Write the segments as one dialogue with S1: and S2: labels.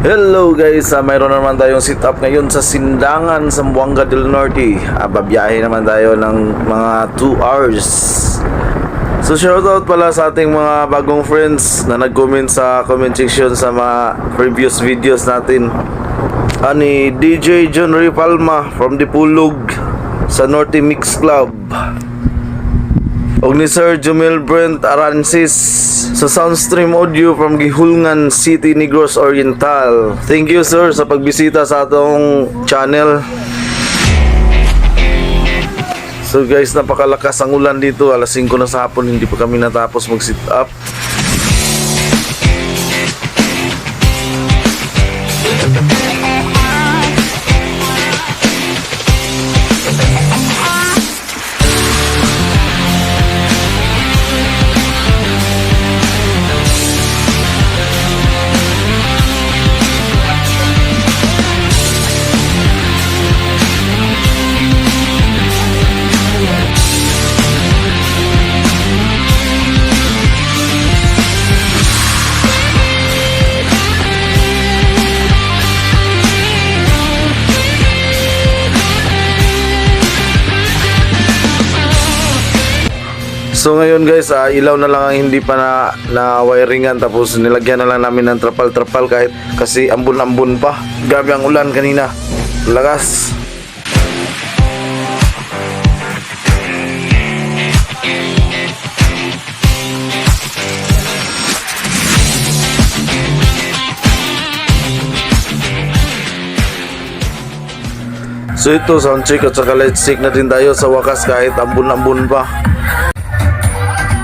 S1: Hello guys, mayroon naman tayong sit up ngayon sa Sindangan, Zamboanga del Norte. Babiyahe naman tayo ng mga 2 hours. So shoutout pala sa ating mga bagong friends na nag-comment sa comment section sa mga previous videos natin. Ani DJ John Ray Palma from Dipulog sa Norte Mix Club. Og ni Sir Jumel Brent Arancis sa Soundstream Audio from Gihulngan City, Negros Oriental. Thank you sir sa pagbisita sa atong channel. So guys, napakalakas ang ulan dito. Alas 5 na sa hapon, hindi pa kami natapos mag sit up. So ngayon guys, ilaw na lang ang hindi pa na wiringan, tapos nilagyan na lang namin ng trapal-trapal kahit kasi ambon-ambon pa. Grabe ang ulan kanina. Lakas. So ito, sound check at saka light check na din tayo sa wakas kahit ambon-ambon pa.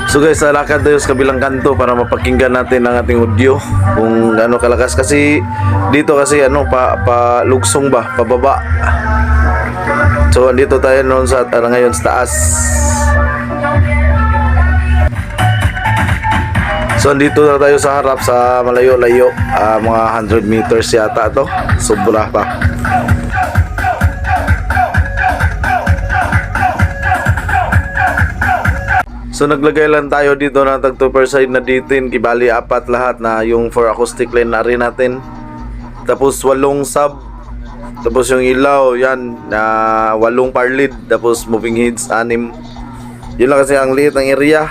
S1: So guys, lakad tayo sa kabilang kanto para mapakinggan natin ang ating audio kung ano kalakas, kasi dito kasi pa lugsong ba, pababa. So andito tayo noon sa ngayon sa taas. So andito na tayo sa harap sa malayo-layo, mga 100 meters yata to. Sobra pa. So naglagay lang tayo dito ng tag 2 per side na D10, kibali 4 lahat na yung 4 acoustic line na rin natin. Tapos 8 sub. Tapos yung ilaw, yan, 8 power lead. Tapos moving heads, 6. Yun lang kasi ang liit ng area.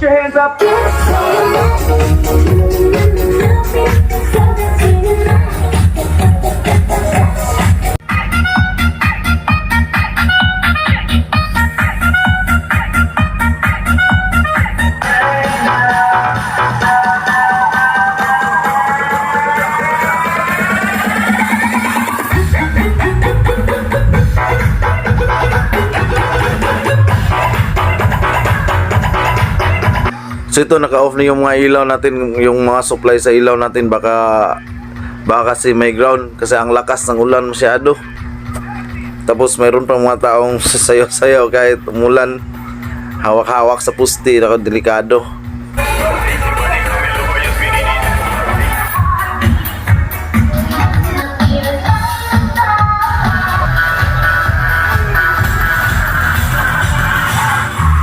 S2: Hands up.
S1: So ito, naka-off na yung mga ilaw natin, yung mga supply sa ilaw natin, baka kasi may ground kasi ang lakas ng ulan masyado. Tapos mayroon pang mga taong sasayaw-sayaw kahit umulan, hawak-hawak sa puste, delikado.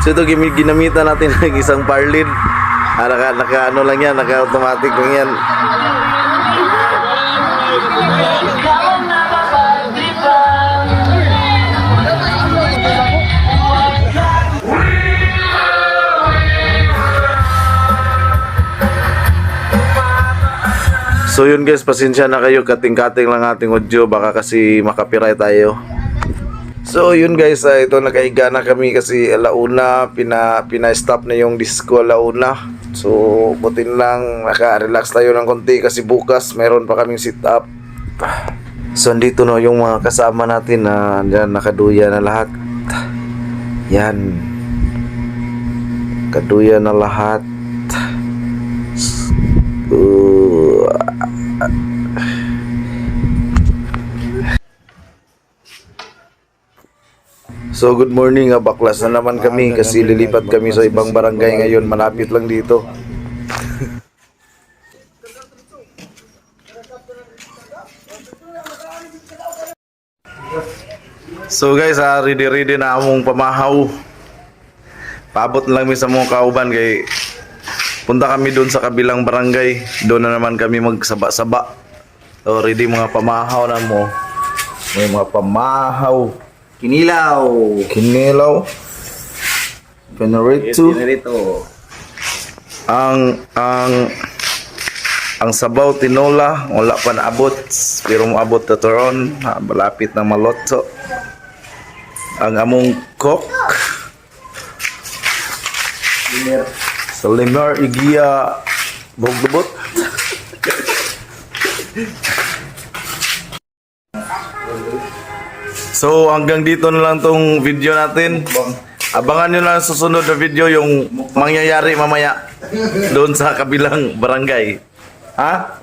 S1: So ito, ginamitan natin ng isang power lead. Naka ano lang yan, naka-automatic lang yan. So yun guys, pasensya na kayo, kating-kating lang ating audio, baka kasi makapiright tayo. So yun guys, ito nakahiga na kami kasi alauna, pina-stop na yung disco alauna. So butin lang, naka-relax tayo ng konti kasi bukas mayroon pa kaming sit up. So andito no yung mga kasama natin na nakaduya na lahat. Yan, kaduya na lahat. So good morning, baklas na naman kami kasi lilipat kami sa ibang barangay ngayon, malapit lang dito. So guys, ready na among pamahaw. Paabot lang mi sa mga kauban kay punta kami doon sa kabilang barangay. Doon na naman kami magsaba-saba. So ready mga pamahaw na mo. May mga pamahaw.
S2: Kinilaw.
S1: Kinilaw. Pinarito.
S2: Pinarito.
S1: Ang sabaw tinola, wala pa naabot. Pero maabot na toron. Malapit na malotso. Ang among cook. Salimar Igia Bogbobot. So hanggang dito na lang tong video natin. Abangan nyo lang sa susunod na video yung mangyayari mamaya doon sa kabilang barangay. Ha?